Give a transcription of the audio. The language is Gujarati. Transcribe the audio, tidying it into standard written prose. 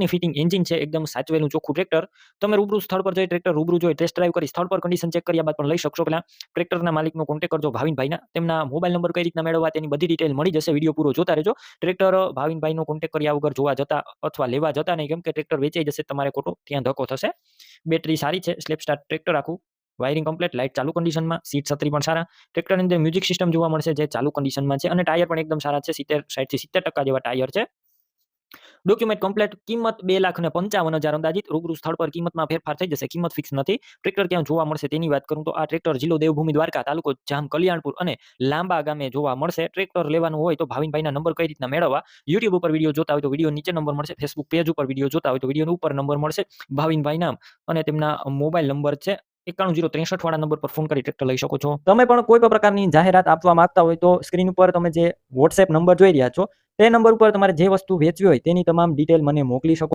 સ્મૂથની ફિટિંગ એન્જિન છે, એકદમ સાચવેલું ચોખ્ખું ટ્રેક્ટર. તમે રૂબરૂ સ્થળ પર જઈ ટ્રેક્ટર રૂબરૂ જોઈ ટેસ્ટ ડ્રાઈવ કરી સ્થળ પર કન્ડિશન ચેક કર્યા બાદ પણ લઈ શકશો. પહેલા ટ્રેક્ટરના માલિકનો કોન્ટેક્ટ કરજો ભાવિનભાઈના. તેમના મોબાઈલ નંબર કઈ રીતના મેળવવા તેની બધી ડિટેલ મળી જશે. વિડીયો પૂરો જોતા રહેજો. ટ્રેક્ટર ભાવિનભાઈનો કોન્ટેક્ટ કર્યા વગર જોવા જતા અથવા લેવા જતા નહીં, કેમ કે ટ્રેક્ટર વેચાઈ જશે, તમારે ખોટો ત્યાં ધક્કો થશે. બેટરી સારી છે, સ્લેપ સ્ટાર્ટ ટ્રેક્ટર આખું, વાયરિંગ કમ્પ્લીટ, લાઇટ ચાલુ કન્ડિશનમાં, સીટ છત્રી પણ સારા. ટ્રેક્ટરની અંદર મ્યુઝિક સિસ્ટમ જોવા મળશે જે ચાલુ કન્ડિશનમાં છે અને ટાયર પણ એકદમ સારા છે, 60 થી 70% જેવા ટાયર છે. Document complete. કિંમત 2,55,000 અંદાજિત. રૂબરૂ સ્થળ પર કિંમતમાં ફેરફાર થઈ જશે, કિંમત ફિક્સ નથી. ટ્રેક્ટર ક્યાં જોવા મળશે તેની વાત કરું તો આ ટ્રેક્ટર જિલ્લો દેવભૂમિ દ્વારકા, તાલુકો જામ કલ્યાણપુર અને લાંબા ગામે જોવા મળશે. ટ્રેક્ટર લેવાનું હોય તો ભાવિનભાઈના નંબર કઈ રીતના મેળવવા, યુટ્યુબ ઉપર વિડીયો જોતા હોય તો વિડીયો નીચે નંબર મળશે, ફેસબુક પેજ ઉપર વિડીયો જોતા હોય તો વિડીયો ઉપર નંબર મળશે. ભાવિનભાઈ નામ અને તેમના મોબાઈલ નંબર છે 91 063 વાળા નંબર પર ફોન કરી ટ્રેક્ટર લઈ શકો છો. તમે પણ કોઈ પણ પ્રકારની જાહેરાત આપવા માંગતા હોય તો સ્ક્રીન ઉપર તમે જે WhatsApp નંબર જોઈ રહ્યા છો તે નંબર ઉપર તમારે જે વસ્તુ વેચવી હોય તેની તમામ ડિટેલ મને મોકલી શકો.